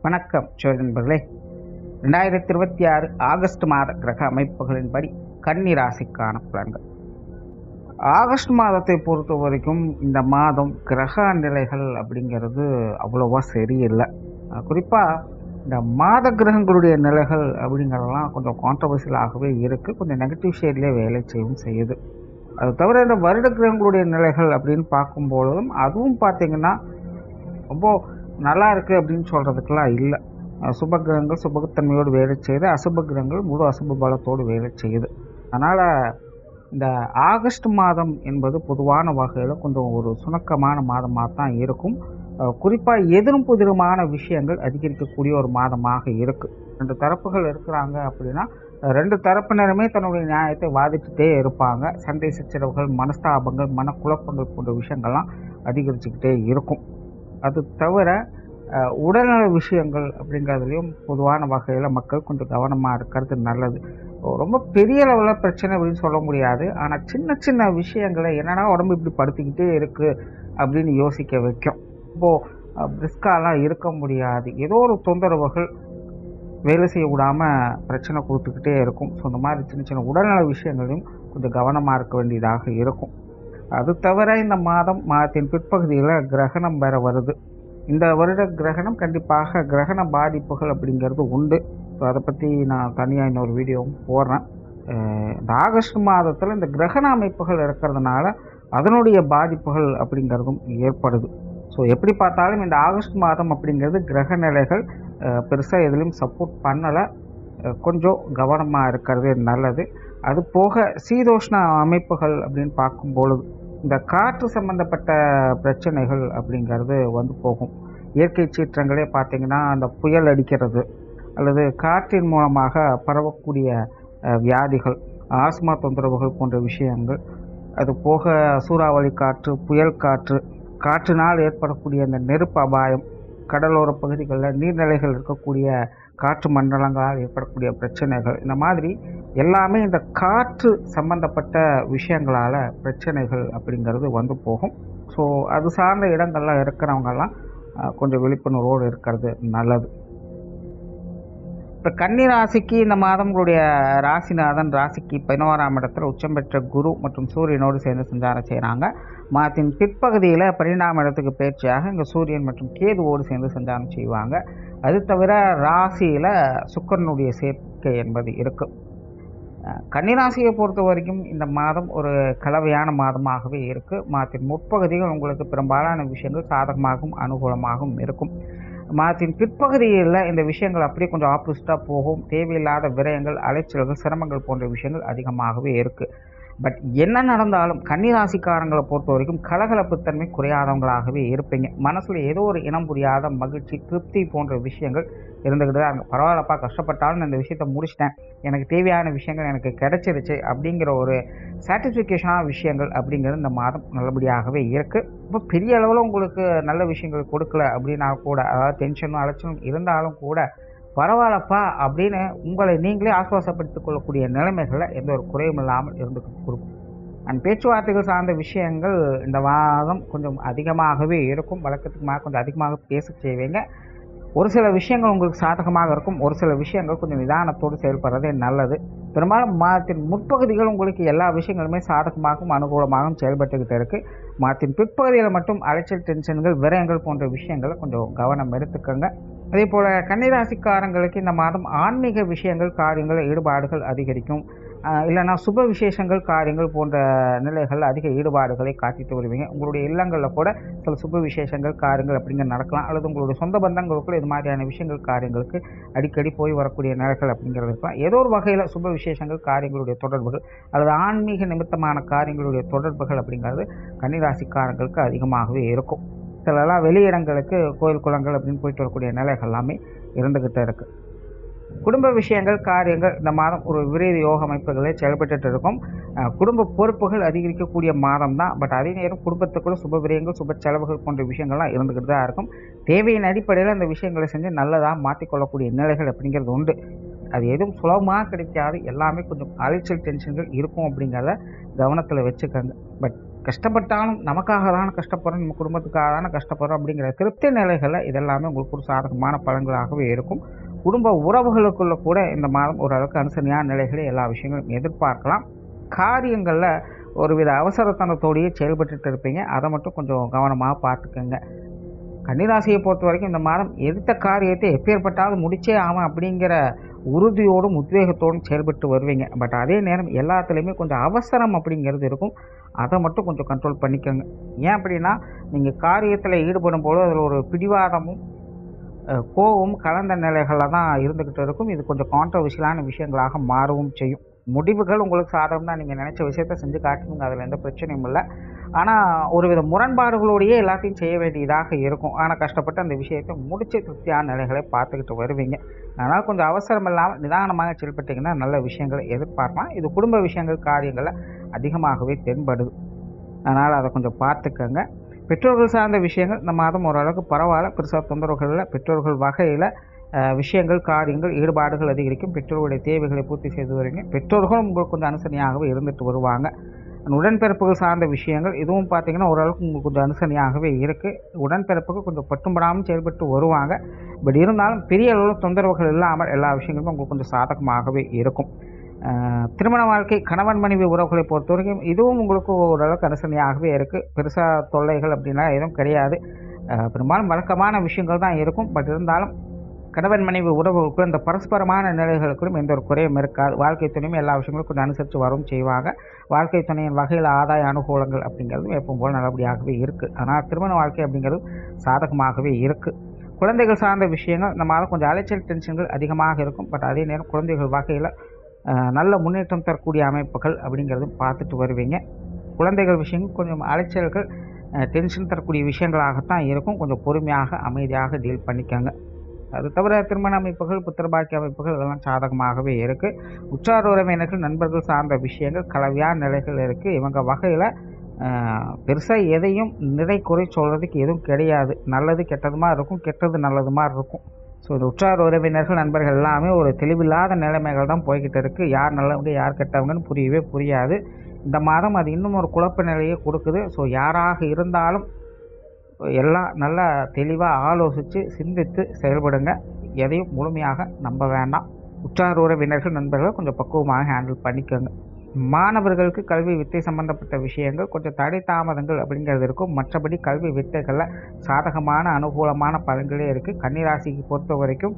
வணக்கம் நண்பர்களே. 2026 ஆகஸ்ட் மாத கிரக அமைப்புகளின்படி கன்னி ராசிக்கான பலன்கள். ஆகஸ்ட் மாதத்தை பொறுத்த வரைக்கும் இந்த மாதம் கிரக நிலைகள் அப்படிங்கிறது அவ்வளோவா சரியில்லை. குறிப்பாக இந்த மாத கிரகங்களுடைய நிலைகள் அப்படிங்கிறதெல்லாம் கொஞ்சம் கான்ட்ரவர்சியலாகவே இருக்குது. கொஞ்சம் நெகட்டிவ் ஷேட்லேயே வேலை செய்யுது. அது தவிர இந்த வருட கிரகங்களுடைய நிலைகள் அப்படின்னு பார்க்கும்பொழுதும் அதுவும் பார்த்திங்கன்னா ரொம்ப நல்லா இருக்குது அப்படின்னு சொல்கிறதுக்கெல்லாம் இல்லை. சுப கிரகங்கள் சுபத்தன்மையோடு வேலை செய்யுது, அசுப கிரகங்கள் முழு அசுப பலத்தோடு வேலை செய்யுது. அதனால் இந்த ஆகஸ்ட் மாதம் என்பது பொதுவான வகையில் கொஞ்சம் ஒரு சுணக்கமான மாதமாக தான் இருக்கும். குறிப்பாக எதிரும் புதிருமான விஷயங்கள் அதிகரிக்கக்கூடிய ஒரு மாதமாக இருக்குது. ரெண்டு தரப்புகள் இருக்கிறாங்க அப்படின்னா ரெண்டு தரப்பினருமே தன்னுடைய நியாயத்தை வாதிட்டுட்டே இருப்பாங்க. சண்டை சச்சரவுகள், மனஸ்தாபங்கள், மனக்குழப்பங்கள் போன்ற விஷயங்கள்லாம் அதிகரிச்சுக்கிட்டே இருக்கும். அது தவிர உடல்நல விஷயங்கள் அப்படிங்கிறதுலையும் பொதுவான வகையில் மக்கள் கொஞ்சம் கவனமாக இருக்கிறது நல்லது. ரொம்ப பெரிய லெவலில் பிரச்சனை அப்படின்னு சொல்ல முடியாது. ஆனால் சின்ன சின்ன விஷயங்களை என்னென்னா உடம்பு இப்படி படுத்திக்கிட்டே இருக்குது அப்படின்னு யோசிக்க வைக்கும். இப்போது பிரிஸ்காலாம் இருக்க முடியாது. ஏதோ ஒரு தொந்தரவுகள் வேலை செய்ய விடாமல் பிரச்சனை கொடுத்துக்கிட்டே இருக்கும். ஸோ இந்த மாதிரி சின்ன சின்ன உடல்நல விஷயங்களையும் கொஞ்சம் கவனமாக இருக்க வேண்டியதாக இருக்கும். அது தவிர இந்த மாதத்தின் பிற்பகுதியில் கிரகணம் வேற வருது. இந்த வருட கிரகணம் கண்டிப்பாக கிரகண பாதிப்புகள் அப்படிங்கிறது உண்டு. ஸோ அதை பற்றி நான் தனியாக இன்னொரு வீடியோவும் போடுறேன். இந்த ஆகஸ்ட் மாதத்தில் இந்த கிரகண அமைப்புகள் இருக்கிறதுனால அதனுடைய பாதிப்புகள் அப்படிங்கிறதும் ஏற்படுது. ஸோ எப்படி பார்த்தாலும் இந்த ஆகஸ்ட் மாதம் அப்படிங்கிறது கிரக நிலைகள் பெருசாக எதுலேயும் சப்போர்ட் பண்ணலை. கொஞ்சம் கவனமாக இருக்கிறது நல்லது. அது போக சீதோஷ்ண அமைப்புகள் அப்படின்னு பார்க்கும்பொழுது இந்த காற்று சம்பந்தப்பட்ட பிரச்சனைகள் அப்படிங்கிறது வந்து போகும். இயற்கை சீற்றங்களே பார்த்திங்கன்னா அந்த புயல் அடிக்கிறது அல்லது காற்றின் மூலமாக பரவக்கூடிய வியாதிகள், ஆஸ்மா தொந்தரவுகள் போன்ற விஷயங்கள், அது போக சூறாவளி காற்று, புயல் காற்று, காற்றினால் ஏற்படக்கூடிய அந்த நெருப்பு அபாயம், கடலோர பகுதிகளில் நீர்நிலைகள் இருக்கக்கூடிய காற்று மண்டலங்களால் ஏற்படக்கூடிய பிரச்சனைகள், இந்த மாதிரி எல்லாமே இந்த காற்று சம்பந்தப்பட்ட விஷயங்களால் பிரச்சனைகள் அப்படிங்கிறது வந்து போகும். ஸோ அது சார்ந்த இடங்கள்லாம் இருக்கிறவங்கெல்லாம் கொஞ்சம் விழிப்புணர்வோடு இருக்கிறது நல்லது. இப்போ கன்னி ராசிக்கு இந்த மாதங்களுடைய ராசிநாதன் ராசிக்கு 11ஆம் இடத்துல உச்சம் பெற்ற குரு மற்றும் சூரியனோடு சேர்ந்து சஞ்சாரம் செய்கிறாங்க. மாதத்தின் பிற்பகுதியில் 12ஆம் இடத்துக்கு பயிற்சியாக இங்கே சூரியன் மற்றும் கேதுவோடு சேர்ந்து சஞ்சாரம் செய்வாங்க. அது தவிர ராசியில் சுக்கிரனுடைய சேர்க்கை என்பது இருக்குது. கன்னிராசியை பொறுத்த வரைக்கும் இந்த மாதம் ஒரு கலவையான மாதமாகவே இருக்குது. மாதத்தின் முற்பகுதிகள் உங்களுக்கு பெரும்பாலான விஷயங்கள் சாதகமாகவும் அனுகூலமாகவும் இருக்கும். மாதத்தின் பிற்பகுதியில் இந்த விஷயங்கள் அப்படியே கொஞ்சம் ஆப்போசிட்டாக போகும். தேவையில்லாத விரயங்கள், அலைச்சல்கள், சிரமங்கள் போன்ற விஷயங்கள் அதிகமாகவே இருக்குது. பட் என்ன நடந்தாலும் கன்னிராசிக்காரங்களை பொறுத்த வரைக்கும் கலகலப்புத்தன்மை குறையாதவங்களாகவே இருப்பீங்க. மனசில் ஏதோ ஒரு இனம் புரியாத மகிழ்ச்சி, திருப்தி போன்ற விஷயங்கள் இருந்துக்கிட்டு தான் அங்கே பரவாயில்லப்பா, கஷ்டப்பட்டாலும் நான் இந்த விஷயத்தை முடிச்சிட்டேன், எனக்கு தேவையான விஷயங்கள் எனக்கு கிடைச்சிருச்சு அப்படிங்கிற ஒரு சாட்டிஸ்ஃபிகேஷனான விஷயங்கள் அப்படிங்கிறது இந்த மாதம் நல்லபடியாகவே இருக்குது. இப்போ பெரிய அளவில் உங்களுக்கு நல்ல விஷயங்கள் கொடுக்கல அப்படின்னா கூட, அதாவது டென்ஷனும் அலைச்சலும் இருந்தாலும் கூட பரவாயில்லப்பா அப்படின்னு உங்களை நீங்களே ஆசுவாசப்படுத்திக் கொள்ளக்கூடிய நிலைமைகளில் எந்த ஒரு குறையும் இல்லாமல் இருந்துக்கிட்டு கொடுக்கும். அண்ட் பேச்சுவார்த்தைகள் சார்ந்த விஷயங்கள் இந்த வாதம் கொஞ்சம் அதிகமாகவே இருக்கும். வழக்கத்துக்கு கொஞ்சம் அதிகமாக பேச செய்வீங்க. ஒரு சில விஷயங்கள் உங்களுக்கு சாதகமாக இருக்கும், ஒரு சில விஷயங்கள் கொஞ்சம் நிதானத்தோடு செயல்படுறதே நல்லது. பெரும்பாலும் மாதத்தின் முற்பகுதிகள் உங்களுக்கு எல்லா விஷயங்களுமே சாதகமாகவும் அனுகூலமாகவும் செயல்பட்டுக்கிட்டு இருக்குது. மாதத்தின் பிற்பகுதியில் மட்டும் அலைச்சல், டென்ஷன்கள், விரயங்கள் போன்ற விஷயங்களை கொஞ்சம் கவனம் எடுத்துக்கோங்க. அதே போல் கன்னிராசிக்காரங்களுக்கு இந்த மாதம் ஆன்மீக விஷயங்கள், காரியங்கள், ஈடுபாடுகள் அதிகரிக்கும். இல்லைனா சுப விசேஷங்கள், காரியங்கள் போன்ற நிலைகளில் அதிக ஈடுபாடுகளை காட்டிட்டு வருவீங்க. உங்களுடைய இல்லங்களில் கூட சில சுப விசேஷங்கள், காரியங்கள் அப்படிங்கிற நடக்கலாம். அல்லது உங்களுடைய சொந்த பந்தங்களுக்குள்ள இது மாதிரியான விஷயங்கள், காரியங்களுக்கு அடிக்கடி போய் வரக்கூடிய நிலைகள் அப்படிங்கிறது இருக்கலாம். ஏதோ ஒரு வகையில் சுப விசேஷங்கள், காரியங்களுடைய தொடர்புகள் அல்லது ஆன்மீக நிமித்தமான காரியங்களுடைய தொடர்புகள் அப்படிங்கிறது கன்னிராசிக்காரங்களுக்கு அதிகமாகவே இருக்கும். சிலலாம் வெளியிடங்களுக்கு, கோயில் குளங்கள் அப்படின்னு போயிட்டு வரக்கூடிய நிலைகள் எல்லாமே இருந்துக்கிட்டே இருக்குது. குடும்ப விஷயங்கள், காரியங்கள் இந்த மாதம் ஒரு விரைவு யோக அமைப்புகளே செயல்பட்டு இருக்கும். குடும்ப பொறுப்புகள் அதிகரிக்கக்கூடிய மாதம் தான். பட் அதே நேரம் குடும்பத்துக்குள்ள சுப விரயங்கள், சுப செலவுகள் போன்ற விஷயங்கள்லாம் இருந்துக்கிட்டு தான் இருக்கும். தேவையின் அடிப்படையில் அந்த விஷயங்களை செஞ்சு நல்லதாக மாற்றிக்கொள்ளக்கூடிய நிலைகள் அப்படிங்கிறது உண்டு. அது எதுவும் சுலபமாக கிடைக்காது. எல்லாமே கொஞ்சம் அலைச்சல், டென்ஷன்கள் இருக்கும் அப்படிங்கிறத கவனத்தில் வச்சுக்கோங்க. பட் கஷ்டப்பட்டாலும் நமக்காக தானே கஷ்டப்படுறோம், நம்ம குடும்பத்துக்காக தானே கஷ்டப்படுறோம் அப்படிங்கிற திருப்தி நிலைகளில் இதெல்லாமே உங்களுக்கு ஒரு சாதகமான பலன்களாகவே இருக்கும். குடும்ப உறவுகளுக்குள்ள கூட இந்த மாதம் ஓரளவுக்கு அனுசரணையான நிலைகளை எல்லா விஷயங்களும் எதிர்பார்க்கலாம். காரியங்களில் ஒருவித அவசரத்தனத்தோடையே செயல்பட்டு இருப்பீங்க, அதை மட்டும் கொஞ்சம் கவனமாக பார்த்துக்கோங்க. கன்னிராசியை பொறுத்த வரைக்கும் இந்த மாதம் எடுத்த காரியத்தை எப்பேற்பட்டாலும் முடிச்சே ஆகும் அப்படிங்கிற உறுதியோடும் உத்வேகத்தோடும் செயல்பட்டு வருவீங்க. பட் அதே நேரம் எல்லாத்துலேயுமே கொஞ்சம் அவசரம் அப்படிங்கிறது இருக்கும், அதை மட்டும் கொஞ்சம் கண்ட்ரோல் பண்ணிக்கோங்க. ஏன் அப்படின்னா, நீங்கள் காரியத்தில் ஈடுபடும் போது அதில் ஒரு பிடிவாதமும் கோபமும் கலந்த நிலைகளில் தான் இருந்துக்கிட்டு இருக்கும். இது கொஞ்சம் கான்ட்ரவர்ஷியலான விஷயங்களாக மாறவும் செய்யும். முடிவுகள் உங்களுக்கு சாதகம் தான், நீங்கள் நினச்ச விஷயத்த செஞ்சு காட்டுங்க, அதில் எந்த பிரச்சனையும் இல்லை. ஆனால் ஒருவித முரண்பாடுகளோடையே எல்லாத்தையும் செய்ய வேண்டியதாக இருக்கும். ஆனால் கஷ்டப்பட்டு அந்த விஷயத்தை முடிச்சு திருப்தியான நிலைகளை பார்த்துக்கிட்டு வருவீங்க. அதனால் கொஞ்சம் அவசரம் இல்லாமல் நிதானமாக செயல்பட்டிங்கன்னா நல்ல விஷயங்களை எதிர்பார்க்கலாம். இது குடும்ப விஷயங்கள் காரியங்களில் அதிகமாகவே தென்படுது, அதனால் அதை கொஞ்சம் பார்த்துக்கங்க. பெற்றோர்கள் சார்ந்த விஷயங்கள் இந்த மாதம் ஓரளவுக்கு பரவாயில்ல, பெருசாக தொந்தரவுகளில் பெற்றோர்கள் வகையில் விஷயங்கள் காரியங்கள் ஈடுபாடுகள் அதிகரிக்கும். பெற்றோர்களுடைய தேவைகளை பூர்த்தி செய்து வருவீங்க. பெற்றோர்களும் உங்களுக்கு கொஞ்சம் அனுசரணையாகவே இருந்துட்டு வருவாங்க. உடன்பிறப்புகள் சார்ந்த விஷயங்கள் இதுவும் பார்த்திங்கன்னா ஓரளவுக்கு உங்களுக்கு கொஞ்சம் அனுசரணையாகவே இருக்குது. உடன்பிறப்புக்கு கொஞ்சம் பட்டும்படாமல் செயல்பட்டு வருவாங்க. பட் இருந்தாலும் பெரிய அளவில் தொந்தரவுகள் இல்லாமல் எல்லா விஷயங்களும் உங்களுக்கு கொஞ்சம் சாதகமாகவே இருக்கும். திருமண வாழ்க்கை கணவன் மனைவி உறவுகளை பொறுத்த வரைக்கும் இதுவும் உங்களுக்கு ஓரளவுக்கு அனுசரணையாகவே இருக்குது. பெருசாக தொல்லைகள் அப்படின்னா எதுவும் கிடையாது. பெரும்பாலும் வழக்கமான விஷயங்கள் தான் இருக்கும். பட் இருந்தாலும் கணவன் மனைவி உறவுகளுக்கும் இந்த பரஸ்பரமான நிலைகளுக்கும் எந்த ஒரு குறையும் இருக்காது. வாழ்க்கை துணையும் எல்லா விஷயங்களும் கொஞ்சம் அனுசரித்து வரவும் செய்வாங்க. வாழ்க்கை துணையின் வகையில் ஆதாய அனுகூலங்கள் அப்படிங்கிறதும் எப்பவும் போல் நல்லபடியாகவே இருக்குது. ஆனால் திருமண வாழ்க்கை அப்படிங்கிறது சாதகமாகவே இருக்குது. குழந்தைகள் சார்ந்த விஷயங்கள் இந்த மாதிரி கொஞ்சம் அலைச்சல் டென்ஷன்கள் அதிகமாக இருக்கும். பட் அதே நேரம் குழந்தைகள் வகையில் நல்ல முன்னேற்றம் தரக்கூடிய அமைப்புகள் அப்படிங்கிறதும் பார்த்துட்டு வருவீங்க. குழந்தைகள் விஷயங்கள் கொஞ்சம் அலைச்சல்கள் டென்ஷன் தரக்கூடிய விஷயங்களாகத்தான் இருக்கும். கொஞ்சம் பொறுமையாக அமைதியாக டீல் பண்ணிக்கோங்க. அது தவிர திருமண அமைப்புகள் புத்திரபாக்கிய அமைப்புகள் இதெல்லாம் சாதகமாகவே இருக்குது. உற்றார் உறவினர்கள் நண்பர்கள் சார்ந்த விஷயங்கள் கலவையான நிலைகள் இருக்குது. இவங்க வகையில் பெருசாக எதையும் நிறை குறை சொல்கிறதுக்கு எதுவும் கிடையாது. நல்லது கெட்டதுமா இருக்கும், கெட்டது நல்லதுமா இருக்கும். ஸோ இந்த உற்றார் உறவினர்கள் நண்பர்கள் எல்லாமே ஒரு தெளிவில்லாத நிலைமைகள் தான் போய்கிட்டு இருக்குது. யார் நல்லவங்க யார் கெட்டவங்கன்னு புரியவே புரியாது. இந்த மாதம் அது இன்னும் ஒரு குழப்ப நிலையை கொடுக்குது. ஸோ யாராக இருந்தாலும் எல்லாம் நல்லா தெளிவாக ஆலோசித்து சிந்தித்து செயல்படுங்க. எதையும் முழுமையாக நம்ப வேண்டாம். உற்றார் உறவினர்கள் நண்பர்கள் கொஞ்சம் பக்குவமாக ஹேண்டில் பண்ணிக்கோங்க. மாணவர்களுக்கு கல்வி வித்தை சம்பந்தப்பட்ட விஷயங்கள் கொஞ்சம் தடை தாமதங்கள் அப்படிங்கிறது இருக்கும். மற்றபடி கல்வி வித்தைகளில் சாதகமான அனுகூலமான பலன்களே இருக்குது. கன்னிராசிக்கு பொறுத்த வரைக்கும்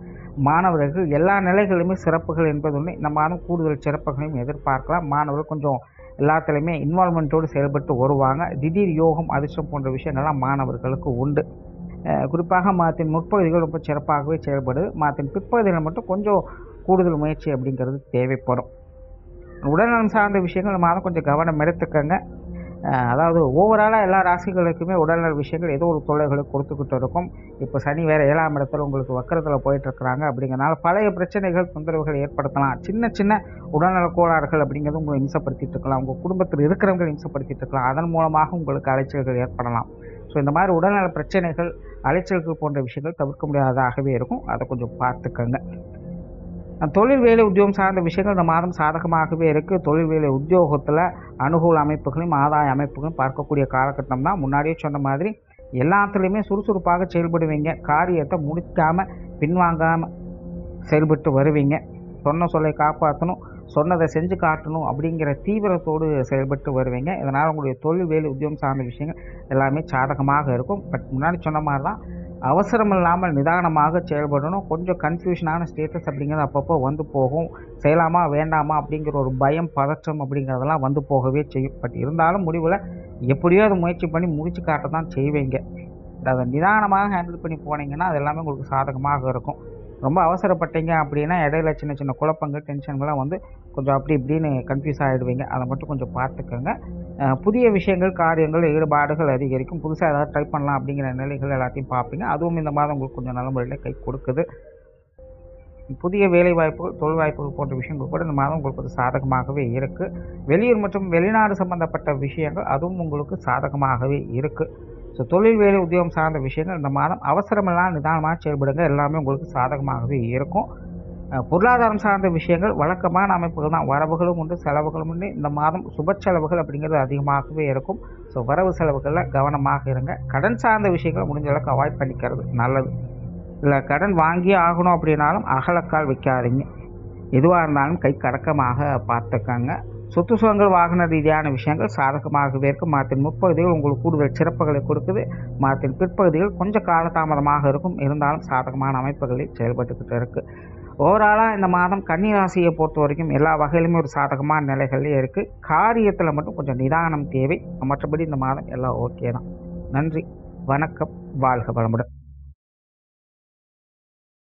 மாணவர்கள் எல்லா நிலைகளிலுமே சிறப்புகள் என்பது ஒன்று. இந்த மாதம் கூடுதல் சிறப்புகளையும் எதிர்பார்க்கலாம். மாணவர்கள் கொஞ்சம் எல்லாத்துலேயுமே இன்வால்மெண்ட்டோடு செயல்பட்டு வருவாங்க. திடீர் யோகம் அதிர்ஷ்டம் போன்ற விஷயங்கள்லாம் மாணவர்களுக்கு உண்டு. குறிப்பாக மாதத்தின் முற்பகுதிகள் ரொம்ப சிறப்பாகவே செயல்படுது. மாதத்தின் பிற்பகுதிகள் மட்டும் கொஞ்சம் கூடுதல் முயற்சி அப்படிங்கிறது தேவைப்படும். உடல்நலம் சார்ந்த விஷயங்கள் மாதம் கொஞ்சம் கவனம் எடுத்துக்கங்க. அதாவது ஓவராலாக எல்லா ராசிகளுக்குமே உடல்நல விஷயங்கள் ஏதோ ஒரு தொல்லைகளை கொடுத்துக்கிட்டு இருக்கும். இப்போ சனி வேறு 7ஆம் இடத்துல உங்களுக்கு வக்கரத்தில் போயிட்டுருக்குறாங்க. அப்படிங்கிறனால பழைய பிரச்சனைகள் தொந்தரவுகள் ஏற்படுத்தலாம். சின்ன சின்ன உடல்நல கோளாறுகள் அப்படிங்கிறது உங்களை இம்சப்படுத்திட்டு இருக்கலாம். உங்கள் குடும்பத்தில் இருக்கிறவங்க இம்சப்படுத்திட்டு இருக்கலாம். அதன் மூலமாக உங்களுக்கு அலைச்சல்கள் ஏற்படலாம். ஸோ இந்த மாதிரி உடல்நல பிரச்சனைகள் அலைச்சல்கள் போன்ற விஷயங்கள் தவிர்க்க முடியாததாகவே இருக்கும். அதை கொஞ்சம் பார்த்துக்கங்க. தொழில் வேலை உத்தியோகம் சார்ந்த விஷயங்கள் இந்த மாதம் சாதகமாகவே இருக்குது. தொழில் வேலை உத்தியோகத்தில் அனுகூல அமைப்புகளையும் ஆதாய அமைப்புகளையும் பார்க்கக்கூடிய காலகட்டம் தான். முன்னாடியே சொன்ன மாதிரி எல்லாத்துலேயுமே சுறுசுறுப்பாக செயல்படுவீங்க. காரியத்தை முடிக்காமல் பின்வாங்காமல் செயல்பட்டு வருவீங்க. சொன்ன சொல்லை காப்பாற்றணும், சொன்னதை செஞ்சு காட்டணும் அப்படிங்கிற தீவிரத்தோடு செயல்பட்டு வருவீங்க. இதனால் உங்களுடைய தொழில் வேலை உத்தியோகம் சார்ந்த விஷயங்கள் எல்லாமே சாதகமாக இருக்கும். பட் முன்னாடி சொன்ன மாதிரி தான் அவசரம் இல்லாமல் நிதானமாக செயல்படணும். கொஞ்சம் கன்ஃபியூஷனான ஸ்டேட்டஸ் அப்படிங்கிறது அப்பப்போ வந்து போகும். செய்யலாமா வேண்டாமா அப்படிங்கிற ஒரு பயம் பதற்றம் அப்படிங்கிறதெல்லாம் வந்து போகவே செய்யும். பட் இருந்தாலும் முடிவில் எப்படியோ அதை முயற்சி பண்ணி முடிச்சு காட்ட தான் செய்வீங்க. அதை நிதானமாக ஹேண்டில் பண்ணி போனீங்கன்னா அது எல்லாமே உங்களுக்கு சாதகமாக இருக்கும். ரொம்ப அவசரப்பட்டீங்க அப்படின்னா இடையில சின்ன சின்ன குழப்பங்கள் டென்ஷன்கள்லாம் வந்து கொஞ்சம் அப்படி இப்படின்னு கன்ஃபியூஸ் ஆகிடுவீங்க. அதை மட்டும் கொஞ்சம் பார்த்துக்கோங்க. புதிய விஷயங்கள் காரியங்கள் ஈடுபாடுகள் அதிகரிக்கும். புதுசாக ஏதாவது ட்ரை பண்ணலாம் அப்படிங்கிற நிலைகள் எல்லாத்தையும் பார்ப்பீங்க. அதுவும் இந்த மாதம் உங்களுக்கு கொஞ்சம் நல்ல முறையில் கை கொடுக்குது. புதிய வேலை வாய்ப்புகள் தொழில் வாய்ப்புகள் போன்ற விஷயங்கள் கூட இந்த மாதம் உங்களுக்கு ஒரு சாதகமாகவே இருக்குது. வெளியூர் மற்றும் வெளிநாடு சம்பந்தப்பட்ட விஷயங்கள் அதுவும் உங்களுக்கு சாதகமாகவே இருக்குது. ஸோ தொழில் வேலை உத்தியோகம் சார்ந்த விஷயங்கள் இந்த மாதம் அவசரமெல்லாம் நிதானமாக செயல்படுங்க. எல்லாமே உங்களுக்கு சாதகமாகவே இருக்கும். பொருளாதாரம் சார்ந்த விஷயங்கள் வழக்கமான அமைப்புகள் தான். வரவுகளும் உண்டு, செலவுகளும் உண்டு. இந்த மாதம் சுப செலவுகள் அப்படிங்கிறது அதிகமாகவே இருக்கும். ஸோ வரவு செலவுகளில் கவனமாக இருங்க. கடன் சார்ந்த விஷயங்கள் முடிஞ்ச அளவுக்கு அவாய்ட் பண்ணிக்கிறது நல்லது. இல்லை கடன் வாங்கியே ஆகணும் அப்படின்னாலும் அகலக்கால் வைக்காதீங்க. எதுவாக இருந்தாலும் கை கடக்கமாக பார்த்துக்கங்க. சொத்து சுகங்கள் வாகன ரீதியான விஷயங்கள் சாதகமாகவே இருக்கும். மாதத்தின் முற்பகுதிகள் உங்களுக்கு கூடுதல் சிறப்புகளை கொடுக்குது. மாதத்தின் பிற்பகுதிகள் கொஞ்சம் காலதாமதமாக இருக்கும், இருந்தாலும் சாதகமான அமைப்புகளில் செயல்பட்டுக்கிட்டு இருக்குது. ஓவராலாக இந்த மாதம் கன்னி ராசியை பொறுத்த வரைக்கும் எல்லா வகையிலுமே ஒரு சாதகமான நிலைகளே இருக்குது. காரியத்தில் மட்டும் கொஞ்சம் நிதானம் தேவை. மற்றபடி இந்த மாதம் எல்லாம் ஓகே தான். நன்றி, வணக்கம், வாழ்க வளமுடன்.